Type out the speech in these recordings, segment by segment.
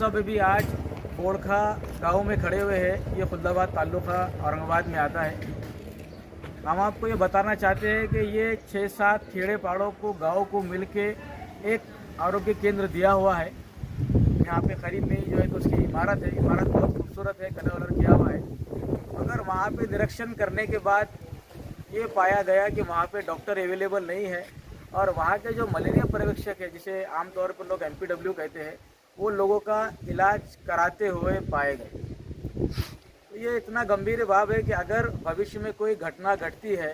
साहब अभी आज बोड़खा गांव में खड़े हुए हैं। ये खुल्दाबाद ताल्लुका औरंगाबाद में आता है। हम आपको ये बताना चाहते हैं कि ये 6-7 खेड़े पाड़ों को गांव को मिलके एक आरोग्य केंद्र दिया हुआ है। यहाँ पे करीब में ही जो है तो उसकी इमारत है। इमारत बहुत खूबसूरत है, कलर वलर किया हुआ है। मगर वहाँ पे निरीक्षण करने के बाद ये पाया गया कि वहाँ पे डॉक्टर अवेलेबल नहीं है और वहाँ के जो मलेरिया पर्यवेक्षक है, जिसे आमतौर पर लोग MPW कहते हैं, वो लोगों का इलाज कराते हुए पाए गए। तो ये इतना गंभीर भाव है कि अगर भविष्य में कोई घटना घटती है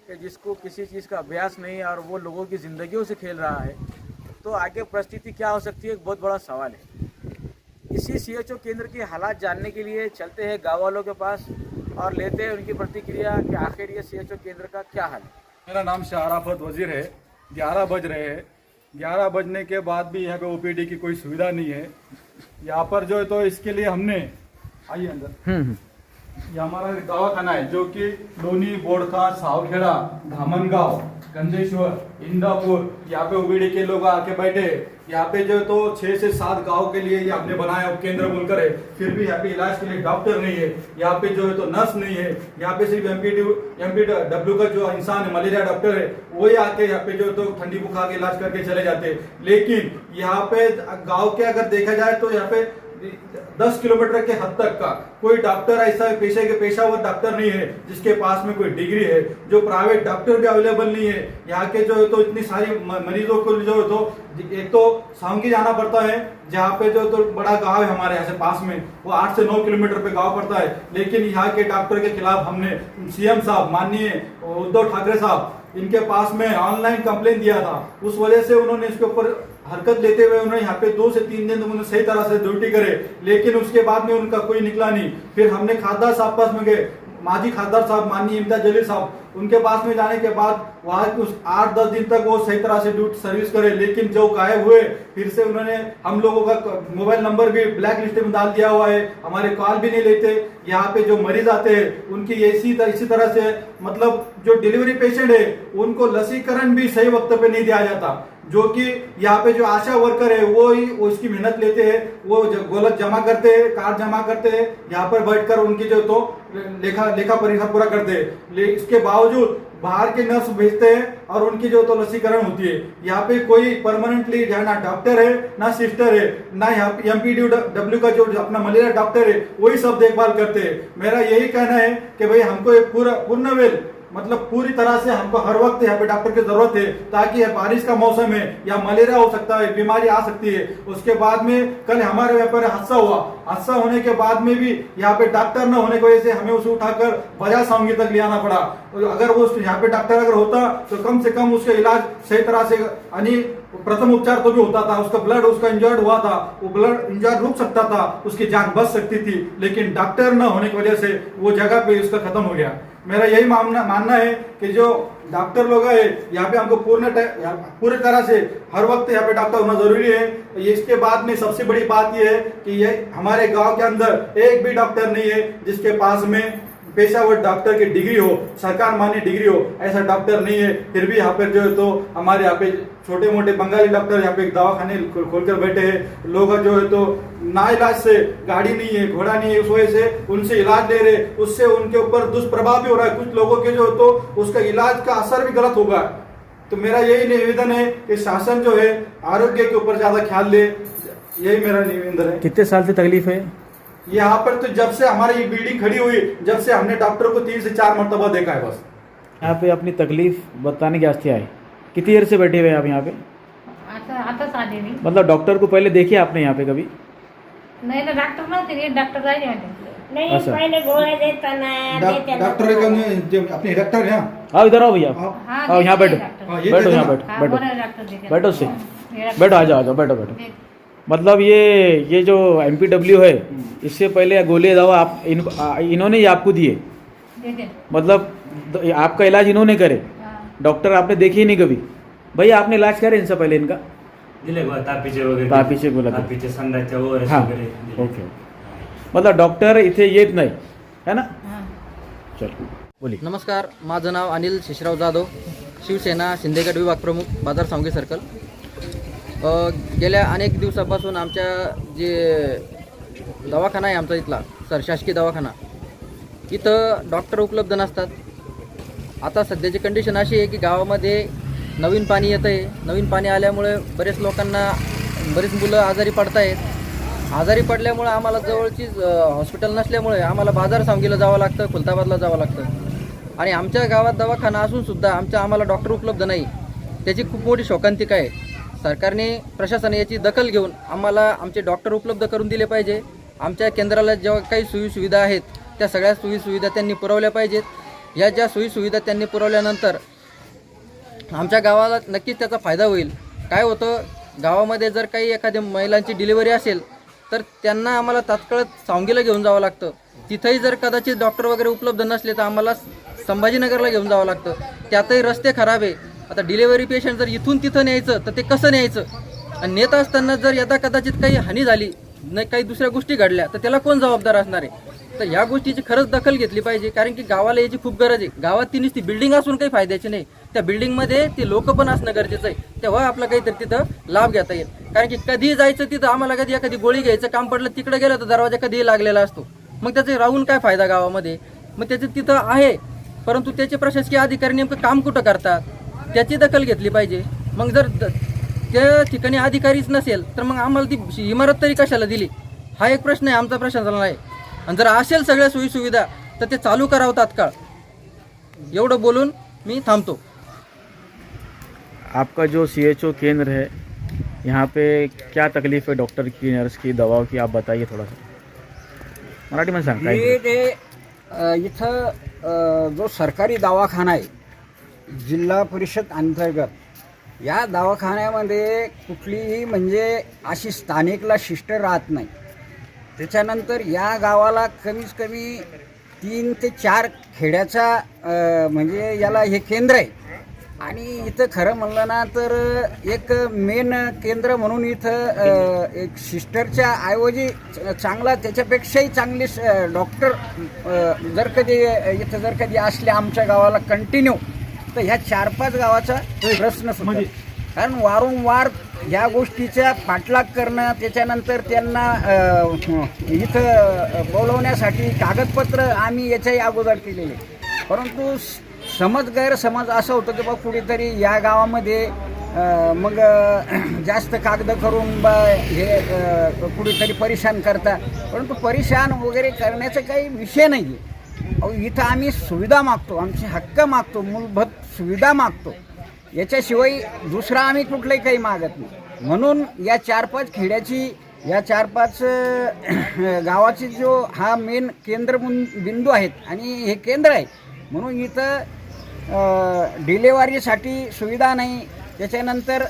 कि जिसको किसी चीज़ का अभ्यास नहीं है और वो लोगों की ज़िंदगियों से खेल रहा है, तो आगे परिस्थिति क्या हो सकती है, एक बहुत बड़ा सवाल है। इसी CHO केंद्र के हालात जानने के लिए चलते हैं गाँव वालों के पास और लेते हैं उनकी प्रतिक्रिया कि आखिर ये CHO केंद्र का क्या हाल है। मेरा नाम शाराफत वजीर है। 11 बज रहे हैं। 11 बजने के बाद भी यहाँ पे OPD की कोई सुविधा नहीं है। यहाँ पर जो है तो इसके लिए हमने आइए अंदर। ये हमारा दवाखाना है जो कि लोनी, बोड़खा, सावखेड़ा, धामनगांव, गंजेश्वर, इंदापुर, यहाँ पे OPD के लोग आके बैठे। यहाँ पे जो तो 6 से 7 गांव के लिए ये हमने बनाया उपकेंद्र बोलकर है। फिर भी यहाँ पे इलाज के लिए डॉक्टर नहीं है। यहाँ पे जो है तो नर्स नहीं है। यहाँ पे सिर्फ MPW का जो इंसान है, मलेरिया डॉक्टर है, वही आके यहाँ पे जो तो ठंडी बुखार के इलाज करके चले जाते हैं। लेकिन यहाँ पे गाँव के अगर देखा जाए तो यहाँ पे 10 किलोमीटर के हद तक का कोई डॉक्टर ऐसा पेशावर डॉक्टर नहीं है जिसके पास में कोई डिग्री है। जो प्राइवेट डॉक्टर भी अवेलेबल नहीं है। यहाँ के जो है तो इतनी सारी मरीजों को जो है तो एक तो सांगी जाना पड़ता है, जहाँ पे जो तो बड़ा गांव है हमारे यहाँ से पास में, वो 8 से 9 किलोमीटर पे गांव पड़ता है। लेकिन यहाँ के डॉक्टर के खिलाफ हमने CM साहब, माननीय उद्धव ठाकरे साहब, इनके पास में ऑनलाइन कंप्लेन दिया था। उस वजह से उन्होंने इसके ऊपर हरकत लेते हुए उन्होंने यहाँ पे 2 से 3 दिन उन्होंने सही तरह से ड्यूटी करे, लेकिन उसके बाद में उनका कोई निकला नहीं। फिर हमने खासदार साहब पास में गए, माजी खासदार साहब माननीय इम्तियाज जलील साहब, उनके पास में जाने के बाद वहाँ कुछ 8-10 दिन तक वो सही तरह से ड्यूटी सर्विस करे, लेकिन जो गायब हुए फिर से उन्होंने हम लोगों का मोबाइल नंबर भी ब्लैक लिस्ट में डाल दिया हुआ है। हमारे कॉल भी नहीं लेते। यहाँ पे जो मरीज आते हैं उनकी इसी तरह से मतलब जो डिलीवरी पेशेंट है उनको लसीकरण भी सही वक्त पे नहीं दिया जाता। जो कि यहाँ पे जो आशा वर्कर है वो ही उसकी मेहनत लेते हैं, वो गोलक जमा करते हैं, कार्ड जमा करते हैं, यहाँ पर बैठकर उनकी जो तो लेखा परीक्षा पूरा करते हैं। इसके बावजूद बाहर के नर्स भेजते हैं और उनकी जो तो लसीकरण होती है। यहाँ पे कोई परमानेंटली ना डॉक्टर है ना सिस्टर है, ना यहाँ पे MPW का जो अपना मलेरिया डॉक्टर है वही सब देखभाल करते हैं। मेरा यही कहना है कि भाई हमको एक पूर्ण मतलब पूरी तरह से हमको हर वक्त यहाँ पे डॉक्टर की जरूरत है, ताकि बारिश का मौसम है या मलेरिया हो सकता है, बीमारी आ सकती है। उसके बाद में कल हमारे यहाँ पर हादसा हुआ। हादसा होने के बाद में भी यहाँ पे डॉक्टर न होने की वजह से हमें उसे उठाकर बजा सांगी तक ले आना पड़ा। अगर वो यहाँ पे डॉक्टर अगर होता तो कम से कम उसका इलाज सही तरह से यानी प्रथम उपचार तो भी होता था। उसका ब्लड उसका इंजर्ड हुआ था, वो ब्लड इंजर्ड रुक सकता था, उसकी जान बच सकती थी, लेकिन डॉक्टर न होने की वजह से वो जगह पे उसका खत्म हो गया। मेरा यही मानना है कि जो डॉक्टर लोग है यहाँ पे हमको पूरी तरह से हर वक्त यहाँ पे डॉक्टर होना जरूरी है। इसके बाद में सबसे बड़ी बात यह है कि ये हमारे गांव के अंदर एक भी डॉक्टर नहीं है जिसके पास में पेशावर डॉक्टर की डिग्री हो, सरकार मान्य डिग्री हो, ऐसा डॉक्टर नहीं है। फिर भी यहाँ पे जो है तो हमारे यहाँ पे छोटे मोटे बंगाली डॉक्टर यहाँ पे दवाखाने खोलकर बैठे हैं। लोग जो है तो ना इलाज से, गाड़ी नहीं है, घोड़ा नहीं है, उस वजह से उनसे इलाज ले रहे, उससे उनके ऊपर दुष्प्रभाव भी हो रहा है। कुछ लोगों के जो है तो उसका इलाज का असर भी गलत होगा। तो मेरा यही निवेदन है कि शासन जो है आरोग्य के ऊपर ज्यादा ख्याल दे, यही मेरा निवेदन है। कितने साल से तकलीफ है यहाँ पर? तो जब से हमारी ये बिल्डिंग खड़ी हुई, जब से हमने डॉक्टर को 3 से 4 मरतबा देखा है बस। यहाँ पे अपनी तकलीफ बताने के वास्ते आए। कितनी देर से बैठे हुए आप यहाँ पे? आता आले मी. मतलब डॉक्टर को पहले देखे आपने यहाँ पे कभी? नाही ना, डॉक्टर नव्हते, डॉक्टर राहिले होते. नहीं अच्छा। पहले गोळ्या देताना डॉक्टर अपने डॉक्टर है। आओ इधर आओ भैया, हाँ, आओ यहाँ बैठो, डॉक्टर. बैठो यहाँ बैठो, हाँ, बैठो बोला डॉक्टर देखे. बैठो से, मेरा बैठो, आ जाओ बैठो बैठो। देख. मतलब ये जो MPW है, इससे पहले गोली दवा आप इन्होंने ही आपको दिए? देते. मतलब आपका इलाज इन्होंने करे? हाँ. डॉक्टर आपने देखी ही नहीं कभी? भैया आपने इलाज करे इनसे पहले इनका? दिले बा तापीचे वगैरे, तापीचे बोला ते. तापीचे संडासच्या ORS हाँ, वगैरे दिले. ओके. मतलब डॉक्टर इथे येत नाही है ना? हाँ. चल बोली. नमस्कार, माझं नाव अनिल शेषराव जाधव, शिवसेना शिंदेगड विभाग प्रमुख, बाजार सांगे सर्कल. गेल्या अनेक दिवसापासून आमच्या जे दवाखाना आहे आमचा इथला शासकीय दवाखाना, इथं डॉक्टर उपलब्ध नसतात. आता सध्याची कंडिशन अशी आहे की गावामध्ये नवीन पाणी येतं आहे. नवीन पाणी आल्यामुळे बरेच मुलं आजारी पडत आहेत. आजारी पडल्यामुळे आम्हाला जवळची हॉस्पिटल नसल्यामुळे आम्हाला बाजार सांगलीला जावं लागतं, खुलताबादला जावं लागतं. आणि आमच्या गावात दवाखाना असूनसुद्धा आम्हाला डॉक्टर उपलब्ध नाही. त्याची खूप मोठी शोकांतिका आहे. सरकारने, प्रशासनाने याची दखल घेऊन आम्हाला आमचे डॉक्टर उपलब्ध करून दिले पाहिजे. आमच्या केंद्राला जेव्हा काही सोयीसुविधा आहेत त्या सगळ्या सोयीसुविधा त्यांनी पुरवल्या पाहिजेत. या ज्या सोयीसुविधा त्यांनी पुरवल्यानंतर आमच्या गावाला नक्कीच त्याचा फायदा होईल. काय होतं, गावामध्ये जर काही एखाद्या महिलांची डिलिव्हरी असेल तर त्यांना आम्हाला तात्काळ सांगलीला घेऊन जावं लागतं. तिथंही जर कदाचित डॉक्टर वगैरे उपलब्ध नसले तर आम्हाला संभाजीनगरला घेऊन जावं लागतं. त्यातही रस्ते खराब आहे. आता डिलिव्हरी पेशंट जर इथून तिथं न्यायचं तर ते कसं न्यायचं, आणि नेत असताना जर यदा कदाचित काही हानी झाली, नाही काही दुसऱ्या गोष्टी घडल्या तर त्याला कोण जबाबदार असणार आहे. तर ह्या गोष्टीची खरंच दखल घेतली पाहिजे, कारण की गावाला याची खूप गरज आहे. गावात ती नुसती बिल्डिंग असून काही फायद्याची नाही. त्या बिल्डिंगमध्ये ते लोक पण असणं गरजेचं आहे. तेव्हा आपला काहीतरी तिथं लाभ घेता येईल. कारण की कधी जायचं तिथं, आम्हाला कधी एखादी गोळी घ्यायचं काम पडलं तिकडे गेलं तर दरवाजा कधीही लागलेला असतो. मग त्याचे राहून काय फायदा गावामध्ये. मग त्याचे तिथं आहे, परंतु त्याचे प्रशासकीय अधिकारी नेमकं काम कुठं करतात त्याची दखल घेतली पाहिजे. मग जर त्या ठिकाणी अधिकारीच नसेल तर मग आम्हाला ती इमारत तरी कशाला दिली, हा एक प्रश्न आहे आमचा प्रशासनाला आहे. आणि जर असेल सगळ्या सोयीसुविधा तर ते चालू करावं तात्काळ. एवढं बोलून मी थांबतो. आपका जो CHO केंद्र है, यहाँ पे क्या तकलीफ है डॉक्टर की, नर्स की, दवाओं की, आप बताइए थोड़ा सा. मराठी में सांगता हे ते इथं जो सरकारी दवाखाना आहे जिल्हा परिषद अंतर्गत, या दवाखान्यामध्ये कुठलीही म्हणजे अशी स्थानिकला शिस्टर राहत नाही. त्याच्यानंतर या गावाला कमीत कमी 3 ते 4 खेड्याचा म्हणजे याला हे केंद्र आहे. आणि इथं खरं म्हणलं ना तर एक मेन केंद्र म्हणून इथं एक सिस्टरच्या ऐवजी चांगला, त्याच्यापेक्षाही चांगले डॉक्टर जर कधी असले आमच्या गावाला कंटिन्यू, तर ह्या 4-5 गावाचा प्रश्न सुद्धा. कारण वारंवार ह्या गोष्टीचा पाठलाग करणं, त्याच्यानंतर त्यांना इथं बोलवण्यासाठी कागदपत्र आम्ही याच्याही अगोदर केलेले, परंतु गैरसमज असं होतं की बा कुठेतरी या गावामध्ये मग जास्त कागद करून बा हे कुठेतरी परेशान करता. परंतु परेशान वगैरे करण्याचा काही विषय नाही आहे. इथं आम्ही सुविधा मागतो, आमचे हक्क मागतो, मूलभूत सुविधा मागतो. याच्याशिवाय दुसरा आम्ही कुठलंही काही मागत नाही. म्हणून या 4-5 खेड्याची, या 4-5 गावाची जो हा मेन केंद्र बिंदू आहेत आणि हे केंद्र आहे, म्हणून इथं डिलेवरीसाठी सुविधा नाही. त्याच्यानंतर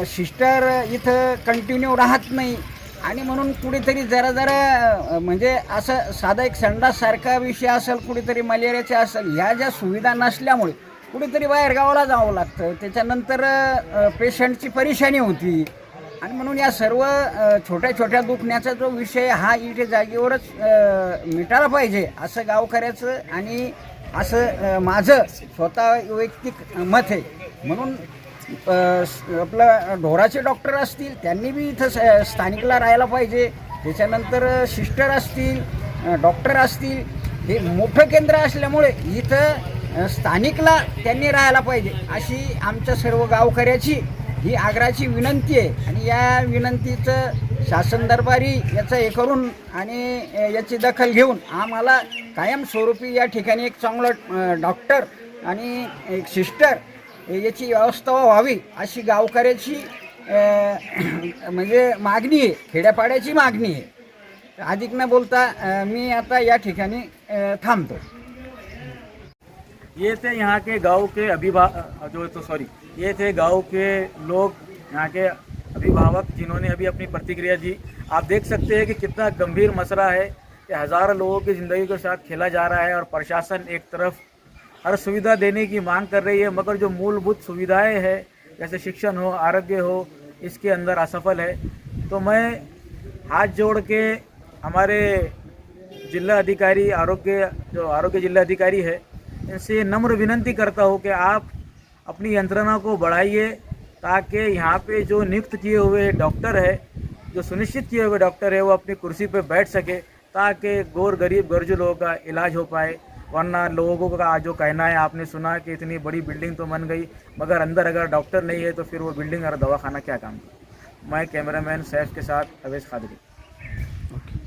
सिस्टर इथं कंटिन्यू राहत नाही. आणि म्हणून कुठेतरी जरा म्हणजे असं साधा एक संडाससारखा विषय असेल, कुठेतरी मलेरियाचा असेल, ह्या ज्या सुविधा नसल्यामुळे कुठेतरी बाहेर गावाला जावं लागतं. त्याच्यानंतर पेशंटची परेशानी होती. आणि म्हणून या सर्व छोट्या छोट्या दुखण्याचा जो विषय हा इथे जागेवरच मिटायला पाहिजे असं गावकऱ्याचं आणि असं माझं स्वतः वैयक्तिक मत आहे. म्हणून आपलं ढोराचे डॉक्टर असतील त्यांनी बी इथं स्थानिकला राहायला पाहिजे. त्याच्यानंतर सिस्टर असतील, डॉक्टर असतील, हे मोठं केंद्र असल्यामुळे इथं स्थानिकला त्यांनी राहायला पाहिजे अशी आमच्या सर्व गावकऱ्याची ही आग्रहाची विनंती आहे. आणि या विनंतीचं शासन दरबारी याचं हे करून आणि याची दखल घेऊन आम्हाला कायमस्वरूपी या ठिकाणी एक चांगलं डॉक्टर आणि एक सिस्टर याची व्यवस्था व्हावी अशी गावकऱ्याची म्हणजे मागणी आहे, खेड्यापाड्याची मागणी आहे. अधिक न बोलता मी आता या ठिकाणी थांबतो. ये थे यहाँ के गांव के ये थे गांव के लोग, यहाँ के अभिभावक जिन्होंने अभी अपनी प्रतिक्रिया दी. आप देख सकते हैं कि कितना गंभीर मसला है कि हज़ारों लोगों की ज़िंदगी के साथ खेला जा रहा है और प्रशासन एक तरफ हर सुविधा देने की मांग कर रही है, मगर जो मूलभूत सुविधाएं हैं जैसे शिक्षण हो, आरोग्य हो, इसके अंदर असफल है. तो मैं हाथ जोड़ के हमारे जिला अधिकारी आरोग्य जिला अधिकारी है, इनसे नम्र विनंती करता हूँ कि आप अपनी यंत्रणा को बढ़ाइए ताकि यहाँ पे जो नियुक्त किए हुए डॉक्टर है, जो सुनिश्चित किए हुए डॉक्टर है, वो अपनी कुर्सी पे बैठ सके ताकि गौर गरीब गरजू लोगों का इलाज हो पाए। वरना लोगों का जो कहना है, आपने सुना कि इतनी बड़ी बिल्डिंग तो बन गई मगर अंदर अगर डॉक्टर नहीं है तो फिर वो बिल्डिंग और दवाखाना क्या काम का। मैं कैमरामैन सैफ के साथ अवेश खादरी। ओके।